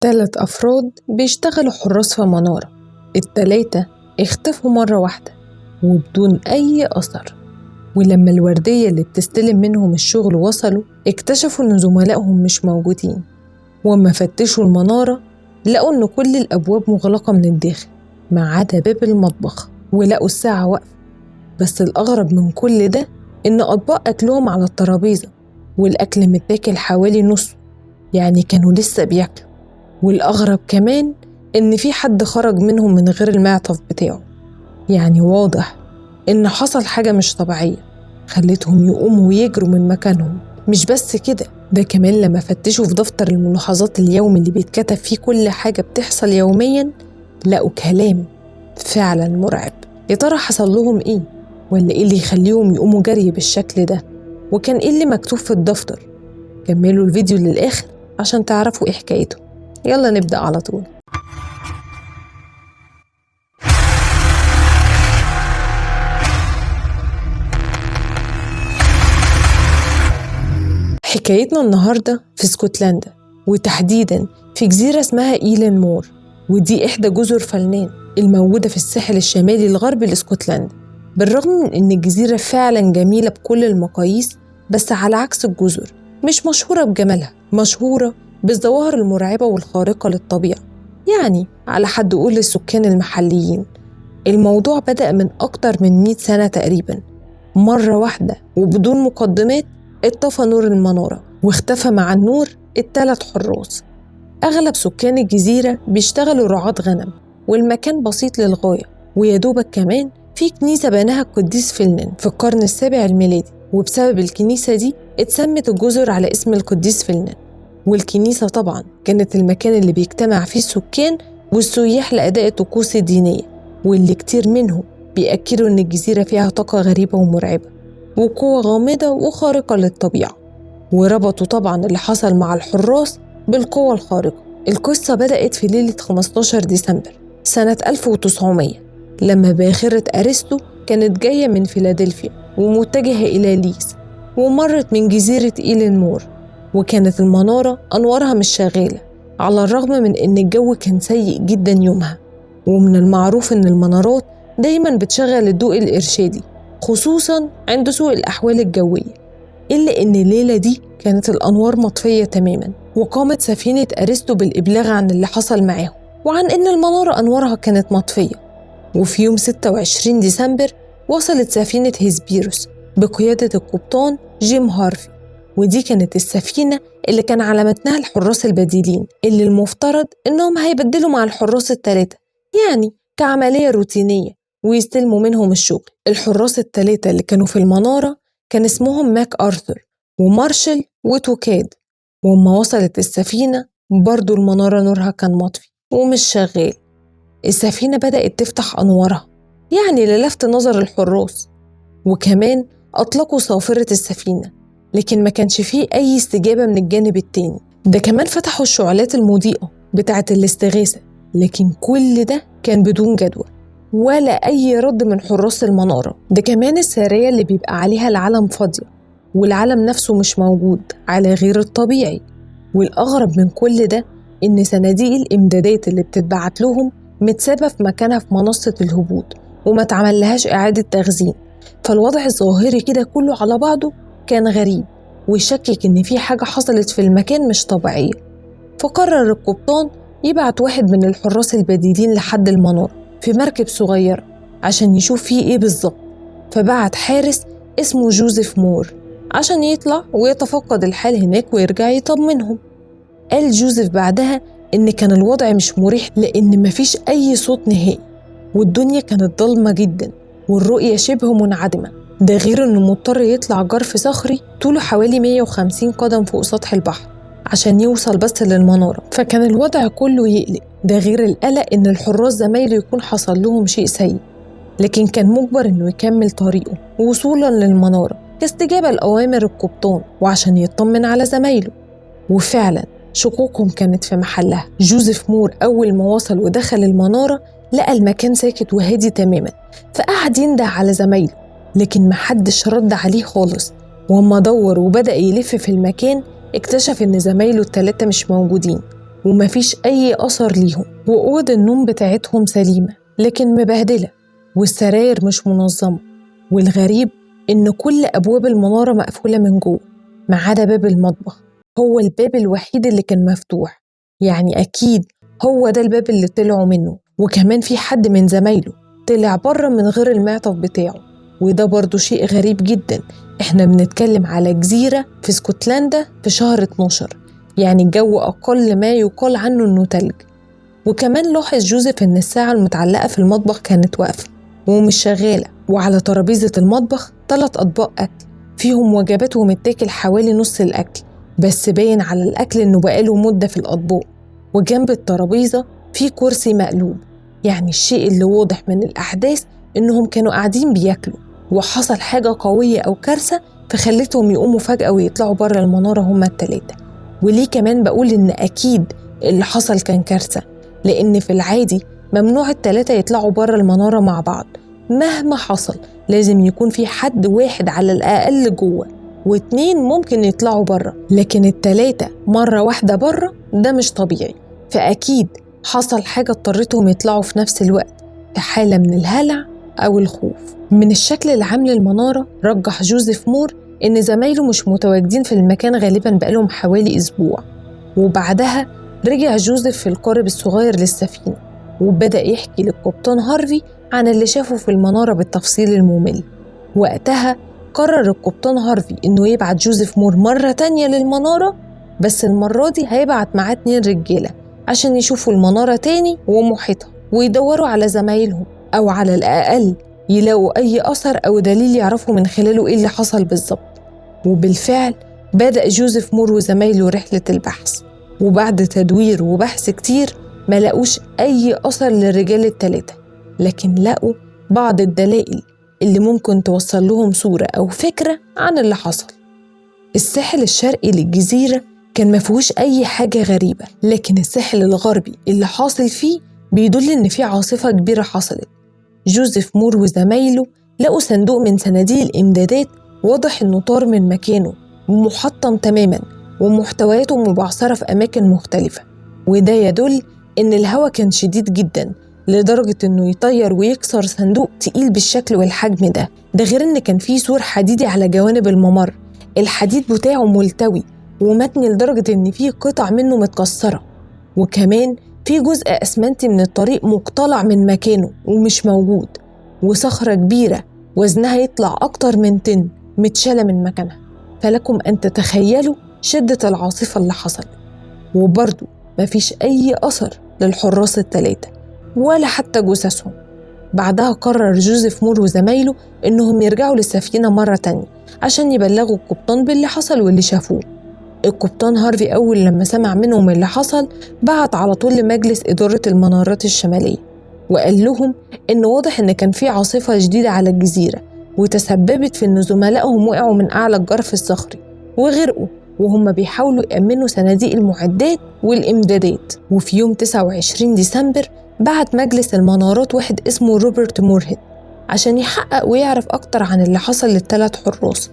3 أفراد بيشتغلوا حراس في منارة. ال3 اختفوا مرة واحدة وبدون أي أثر، ولما الوردية اللي بتستلم منهم الشغل وصلوا اكتشفوا إن زملائهم مش موجودين. وما فتشوا المنارة لقوا إن كل الأبواب مغلقة من الداخل ما عدا باب المطبخ، ولقوا الساعة واقفة. بس الأغرب من كل ده إن أطباق أكلهم على الترابيزة والأكل متاكل حوالي نص، يعني كانوا لسه بياكلوا. والأغرب كمان إن في حد خرج منهم من غير المعطف بتاعه، يعني واضح إن حصل حاجة مش طبيعية خلتهم يقوموا ويجروا من مكانهم. مش بس كده، ده كمان لما فتشوا في دفتر الملاحظات اليومي اللي بيتكتب فيه كل حاجة بتحصل يومياً لقوا كلام فعلاً مرعب. يا ترى حصل لهم إيه؟ ولا إيه اللي يخليهم يقوموا جري بالشكل ده؟ وكان إيه اللي مكتوب في الدفتر؟ كملوا الفيديو للآخر عشان تعرفوا إيه حكايته. يلا نبدأ على طول. حكايتنا النهاردة في اسكتلندا، وتحديداً في جزيرة اسمها إيلين مور، ودي إحدى جزر فلنان الموجودة في الساحل الشمالي الغربي لاسكتلندا. بالرغم من إن الجزيرة فعلاً جميلة بكل المقاييس، بس على عكس الجزر مش مشهورة بجمالها، مشهورة بالظواهر المرعبة والخارقة للطبيعة، يعني على حد قول السكان المحليين. الموضوع بدأ من أكتر من 100 سنة تقريباً. مرة واحدة وبدون مقدمات اتطفى نور المنارة واختفى مع النور ال3 حراس. أغلب سكان الجزيرة بيشتغلوا رعاة غنم، والمكان بسيط للغاية، ويدوبك كمان في كنيسة بناها القديس فيلنان في القرن السابع الميلادي، وبسبب الكنيسة دي اتسمت الجزر على اسم القديس فيلنان. والكنيسة طبعا كانت المكان اللي بيجتمع فيه السكان والسياح لأداء الطقوس الدينية، واللي كتير منهم بيأكدوا إن الجزيرة فيها طاقة غريبة ومرعبة وقوة غامضة وخارقة للطبيعة. وربطوا طبعا اللي حصل مع الحراس بالقوة الخارقة. القصة بدأت في ليلة 15 ديسمبر سنة 1900 لما باخرة أرسطو كانت جاية من فيلادلفيا ومتجهة إلى ليس، ومرت من جزيرة إيلين مور، وكانت المنارة أنوارها مش شغالة على الرغم من إن الجو كان سيء جدا يومها. ومن المعروف إن المنارات دايما بتشغل الضوء الإرشادي خصوصا عند سوء الأحوال الجوية، إلا إن الليلة دي كانت الأنوار مطفية تماما. وقامت سفينة أرسطو بالإبلاغ عن اللي حصل معاهم وعن إن المنارة أنوارها كانت مطفية. وفي يوم 26 ديسمبر وصلت سفينة هيسبيروس بقيادة القبطان جيم هارفي، ودي كانت السفينة اللي كان على متنها الحراس البديلين اللي المفترض إنهم هيبدلوا مع الحراس ال3، يعني كعملية روتينية ويستلموا منهم الشغل. الحراس ال3 اللي كانوا في المنارة كان اسمهم ماك آرثر ومارشال وتوكاد. وما وصلت السفينة برضو المنارة نورها كان مطفي ومش شغال. السفينة بدأت تفتح أنوارها يعني للفت نظر الحراس، وكمان أطلقوا صافرة السفينة، لكن ما كانش فيه أي استجابة من الجانب التاني. ده كمان فتحوا الشعلات المضيئة بتاعة الاستغاثة، لكن كل ده كان بدون جدوى ولا أي رد من حراس المنارة. ده كمان السارية اللي بيبقى عليها العلم فاضية والعلم نفسه مش موجود على غير الطبيعي. والأغرب من كل ده إن صناديق الإمدادات اللي بتتبعت لهم متسابة في مكانها في منصة الهبوط وما تعملهاش إعادة تخزين. فالوضع الظاهري كده كله على بعضه كان غريب ويشكك إن في حاجة حصلت في المكان مش طبيعية. فقرر القبطان يبعت واحد من الحراس البديلين لحد المنارة في مركب صغيرة عشان يشوف فيه إيه بالظبط. فبعت حارس اسمه جوزيف مور عشان يطلع ويتفقد الحال هناك ويرجع يطمنهم. قال جوزيف بعدها إن كان الوضع مش مريح لأن مفيش أي صوت نهائي، والدنيا كانت ضلمة جدا والرؤية شبه منعدمة. ده غير إنه مضطر يطلع جرف صخري طوله حوالي 150 قدم فوق سطح البحر عشان يوصل بس للمنارة. فكان الوضع كله يقلق، ده غير القلق إن الحراس زمايله يكون حصل لهم شيء سيء، لكن كان مجبر إنه يكمل طريقه وصولا للمنارة كاستجابة لأوامر القبطان وعشان يطمن على زمايله. وفعلا شكوكهم كانت في محلها. جوزيف مور أول ما وصل ودخل المنارة لقى المكان ساكت وهادي تماما، فقعد ينده على زمايله لكن محدش رد عليه خالص. وما دور وبدأ يلف في المكان اكتشف إن زمايله ال3 مش موجودين، ومفيش أي أثر ليهم، وأوض النوم بتاعتهم سليمة لكن مبهدلة، والسراير مش منظمة. والغريب إن كل أبواب المنارة مقفولة من جوه ما عدا باب المطبخ، هو الباب الوحيد اللي كان مفتوح. يعني أكيد هو ده الباب اللي طلعوا منه. وكمان في حد من زمايله طلع بره من غير المعطف بتاعه، وده برضو شيء غريب جدا. احنا بنتكلم على جزيرة في اسكتلندا في شهر 12، يعني الجو أقل ما يقال عنه إنه تلج. وكمان لاحظ جوزيف إن الساعة المتعلقة في المطبخ كانت واقفة ومش شغالة، وعلى ترابيزة المطبخ 3 أطباق أكل فيهم وجبات ومتاكل حوالي نص الأكل، بس باين على الأكل إنه بقاله مدة في الأطباق. وجنب الترابيزة في كرسي مقلوب، يعني الشيء اللي واضح من الأحداث إنهم كانوا قاعدين بياكلوا وحصل حاجة قوية أو كارثة فخلتهم يقوموا فجأة ويطلعوا بره المنارة هما ال3. وليه كمان بقول إن أكيد اللي حصل كان كارثة؟ لأن في العادي ممنوع ال3 يطلعوا بره المنارة مع بعض، مهما حصل لازم يكون في حد واحد على الأقل جوه و2 ممكن يطلعوا بره، لكن ال3 مرة واحدة بره ده مش طبيعي. فأكيد حصل حاجة اضطرتهم يطلعوا في نفس الوقت في حالة من الهلع أو الخوف. من الشكل العام للمنارة رجح جوزيف مور إن زمايله مش متواجدين في المكان غالباً بقالهم حوالي أسبوع. وبعدها رجع جوزيف في القارب الصغير للسفينة وبدأ يحكي للقبطان هارفي عن اللي شافه في المنارة بالتفصيل الممل. وقتها قرر القبطان هارفي إنه يبعت جوزيف مور مرة تانية للمنارة، بس المرة دي هيبعت معاه 2 رجالة عشان يشوفوا المنارة تاني ومحيطها ويدوروا على زمايلهم، أو على الأقل يلاقوا أي أثر أو دليل يعرفوا من خلاله إيه اللي حصل بالظبط. وبالفعل بدأ جوزيف مور وزمايله رحلة البحث، وبعد تدوير وبحث كتير ما لقوش أي أثر للرجال ال3، لكن لقوا بعض الدلائل اللي ممكن توصل لهم صورة أو فكرة عن اللي حصل. الساحل الشرقي للجزيرة كان مفيهوش أي حاجة غريبة، لكن الساحل الغربي اللي حاصل فيه بيدل إن في عاصفة كبيرة حصلت. جوزيف مور وزمايله لقوا صندوق من صناديق الإمدادات واضح إنه طار من مكانه ومحطم تماماً، ومحتوياته مبعثرة في أماكن مختلفة. وده يدل إن الهواء كان شديد جداً لدرجة إنه يطير ويكسر صندوق تقيل بالشكل والحجم ده. ده غير إن كان فيه سور حديدي على جوانب الممر، الحديد بتاعه ملتوي ومتني لدرجة إن فيه قطع منه متكسرة، وكمان في جزء أسمنتي من الطريق مقتلع من مكانه ومش موجود، وصخرة كبيرة وزنها يطلع أكتر من طن متشالة من مكانها. فلكم أن تتخيلوا شدة العاصفة اللي حصلت. وبرضو مفيش أي أثر للحراس ال3 ولا حتى جثثهم. بعدها قرر جوزيف مور وزمايله إنهم يرجعوا للسفينة مرة تانية عشان يبلغوا القبطان باللي حصل واللي شافوه. القبطان هارفي أول لما سمع منهم اللي حصل بعت على طول لمجلس إدارة المنارات الشمالية وقال لهم إن واضح إن كان في عاصفة جديدة على الجزيرة وتسببت في إن زملائهم وقعوا من أعلى الجرف الصخري وغرقوا وهم بيحاولوا يأمنوا صناديق المعدات والإمدادات. وفي يوم 29 ديسمبر بعت مجلس المنارات واحد اسمه روبرت مورهيد عشان يحقق ويعرف أكتر عن اللي حصل لل3 حراس،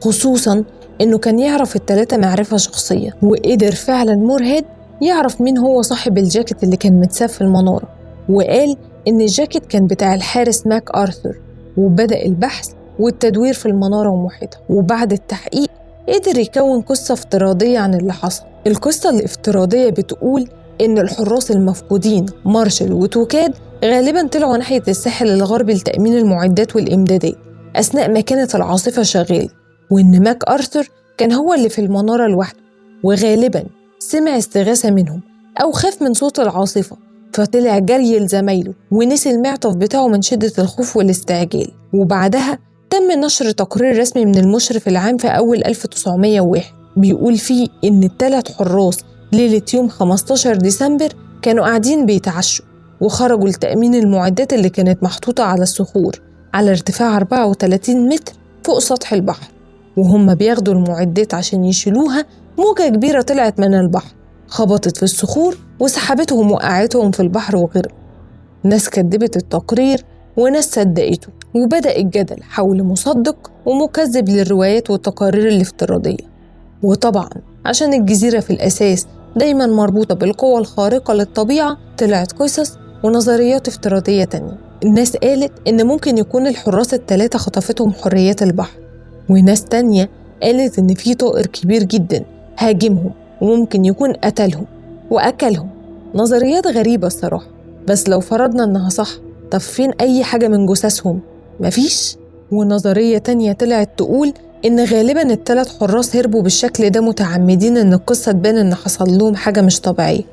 خصوصاً إنه كان يعرف ال3 معرفة شخصية. وقدر فعلاً مورهيد يعرف مين هو صاحب الجاكيت اللي كان متساب في المنارة، وقال إن الجاكيت كان بتاع الحارس ماك آرثر. وبدأ البحث والتدوير في المنارة ومحيطها، وبعد التحقيق قدر يكون قصة افتراضية عن اللي حصل. القصة الافتراضية بتقول إن الحراس المفقودين مارشال وتوكاد غالباً طلعوا ناحية الساحل الغربي لتأمين المعدات والإمدادات أثناء ما كانت العاصفة شغالة، وإن ماك آرثر كان هو اللي في المنارة لوحده، وغالباً سمع استغاثة منهم أو خاف من صوت العاصفة فطلع جري لزمايله ونسي المعطف بتاعه من شدة الخوف والاستعجال. وبعدها تم نشر تقرير رسمي من المشرف العام في أول 1901 بيقول فيه إن ال3 حراس ليلة يوم 15 ديسمبر كانوا قاعدين بيتعشوا وخرجوا لتأمين المعدات اللي كانت محطوطة على الصخور على ارتفاع 34 متر فوق سطح البحر. وهم بياخدوا المعدات عشان يشيلوها موجة كبيرة طلعت من البحر خبطت في الصخور وسحبتهم وقعتهم في البحر وغرقوا. ناس كدبت التقرير وناس صدقته، وبدأ الجدل حول مصدق ومكذب للروايات والتقارير الافتراضية. وطبعا عشان الجزيرة في الأساس دايما مربوطة بالقوة الخارقة للطبيعة طلعت قصص ونظريات افتراضية تانية. الناس قالت إن ممكن يكون الحراس الثلاثة خطفتهم حريات البحر، وناس تانية قالت إن في طائر كبير جدا هاجمهم وممكن يكون قتلهم وأكلهم. نظريات غريبة الصراحة، بس لو فرضنا إنها صح، طب فين أي حاجة من جثثهم؟ مفيش. ونظرية تانية طلعت تقول إن غالباً الثلاث حراس هربوا بالشكل ده متعمدين إن القصة تبان إن حصل لهم حاجة مش طبيعية،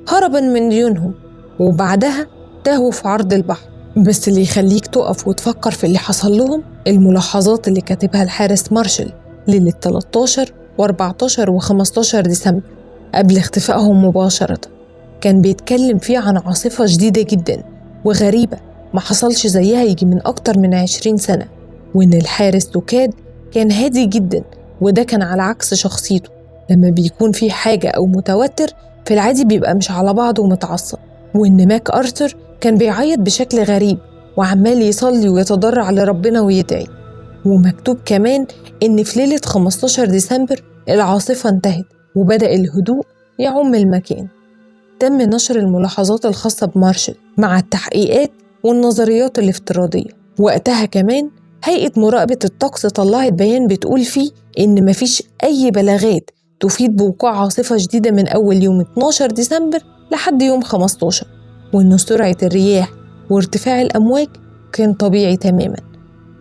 هرباً من ديونهم، وبعدها تاهوا في عرض البحر. بس اللي يخليك تقف وتفكر في اللي حصل لهم الملاحظات اللي كاتبها الحارس مارشال ليلة 13 و14 و15 ديسمبر قبل اختفائهم مباشرة. كان بيتكلم فيه عن عاصفة شديدة جدا وغريبة ما حصلش زيها يجي من أكتر من 20 سنة، وإن الحارس توكاد كان هادي جدا، وده كان على عكس شخصيته. لما بيكون في حاجة أو متوتر في العادي بيبقى مش على بعضه ومتعصب. وإن ماك أرثر كان بيعيط بشكل غريب وعمال يصلي ويتضرع لربنا ويدعي. ومكتوب كمان إن في ليلة 15 ديسمبر العاصفة انتهت وبدأ الهدوء يعم المكان. تم نشر الملاحظات الخاصة بمارشال مع التحقيقات والنظريات الافتراضية. وقتها كمان هيئة مراقبة الطقس طلعت بيان بتقول فيه إن مفيش أي بلاغات تفيد بوقوع عاصفة جديدة من أول يوم 12 ديسمبر لحد يوم 15، وإن سرعة الرياح وارتفاع الأمواج كان طبيعي تماماً.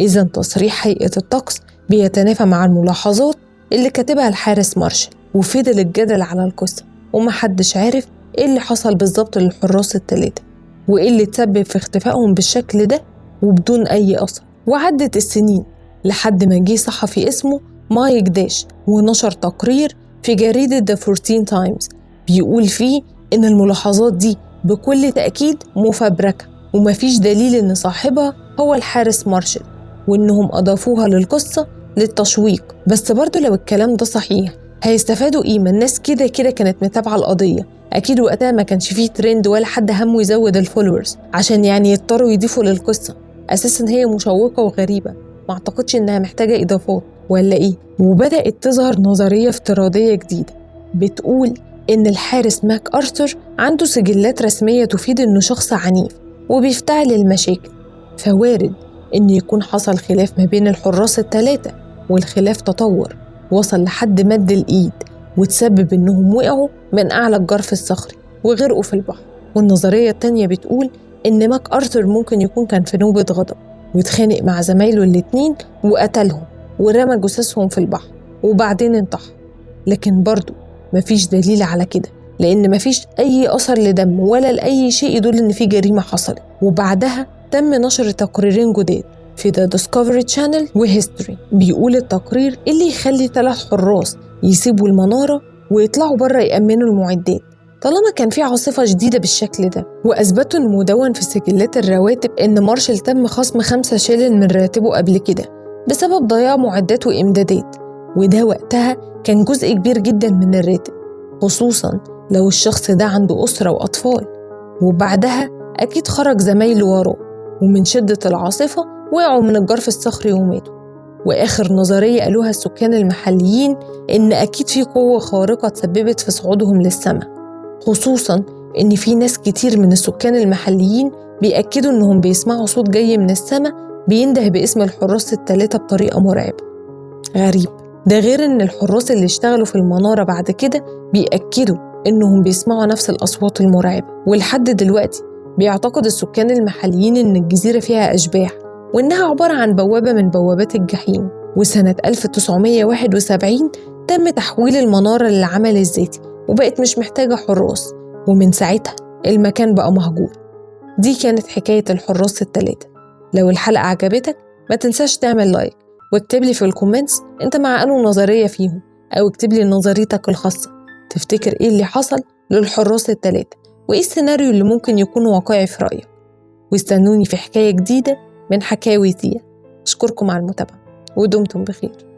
إذن تصريح هيئة الطقس بيتنافى مع الملاحظات اللي كاتبها الحارس مارشال. وفضل الجدل على القصة ومحدش عارف إيه اللي حصل بالظبط للحراس الثلاثة وإيه اللي تسبب في اختفائهم بالشكل ده وبدون أي أثر. وعدت السنين لحد ما جه صحفي اسمه مايك داش ونشر تقرير في جريدة The 14 Times بيقول فيه إن الملاحظات دي بكل تأكيد مفبركة ومفيش دليل إن صاحبها هو الحارس مارشال، وإنهم أضافوها للقصة للتشويق. بس برضو لو الكلام ده صحيح هيستفادوا إيه؟ ما الناس كده كانت متابعة القضية، أكيد وقتها ما كانش فيه ترند ولا حد همه يزود الفولورز عشان يعني يضطروا يضيفوا للقصة. أساساً هي مشوقة وغريبة، ما أعتقدش إنها محتاجة إضافات ولا إيه. وبدأت تظهر نظرية افتراضية جديدة بتقول إن الحارس ماك أرثر عنده سجلات رسمية تفيد إنه شخص عنيف وبيفتعل المشاكل، فوارد إن يكون حصل خلاف ما بين الحراس الثلاثة، والخلاف تطور وصل لحد مد الإيد وتسبب إنهم وقعوا من أعلى الجرف الصخري وغرقوا في البحر. والنظرية التانية بتقول إن ماك أرثر ممكن يكون كان في نوبة غضب واتخانق مع زمايله الاتنين وقتلهم ورمى جثثهم في البحر وبعدين انتحر. لكن برضو مفيش دليل على كده، لأن مفيش أي أثر لدم ولا لأي شيء يدل إن في جريمة حصلت. وبعدها تم نشر تقريرين جداد في The Discovery Channel وهيستوري. بيقول التقرير اللي يخلي 3 حراس يسيبوا المنارة ويطلعوا بره يأمنوا المعدات طالما كان في عاصفة جديدة بالشكل ده. وأثبتوا المدون في سجلات الرواتب إن مارشال تم خصم 5 شيلن من راتبه قبل كده بسبب ضياع معدات وإمدادات، وده وقتها كان جزء كبير جدا من الراتب، خصوصا لو الشخص ده عنده أسرة وأطفال. وبعدها أكيد خرج زمايله وراه، ومن شدة العاصفة وقعوا من الجرف الصخري وماتوا. وآخر نظرية قالوها السكان المحليين إن أكيد في قوة خارقة تسببت في صعودهم للسماء، خصوصاً إن في ناس كتير من السكان المحليين بيأكدوا إنهم بيسمعوا صوت جاي من السماء بينده باسم الحراس الثلاثة بطريقة مرعبة. غريب. ده غير إن الحراس اللي اشتغلوا في المنارة بعد كده بيأكدوا إنهم بيسمعوا نفس الأصوات المرعبة. ولحد دلوقتي بيعتقد السكان المحليين إن الجزيرة فيها أشباح وإنها عبارة عن بوابة من بوابات الجحيم. وسنة 1971 تم تحويل المنارة للعمل الذاتي وبقت مش محتاجة حراس، ومن ساعتها المكان بقى مهجور. دي كانت حكاية الحراس الثلاثة. لو الحلقة عجبتك ما تنساش تعمل لايك واكتب لي في الكومنتس انت مع أنه نظرية فيهم، أو اكتب لي نظريتك الخاصة. تفتكر ايه اللي حصل للحراس الثلاثة وايه السيناريو اللي ممكن يكون واقعي في رأيك؟ واستنوني في حكاية جديدة من حكاوي تيا. أشكركم على المتابعة ودمتم بخير.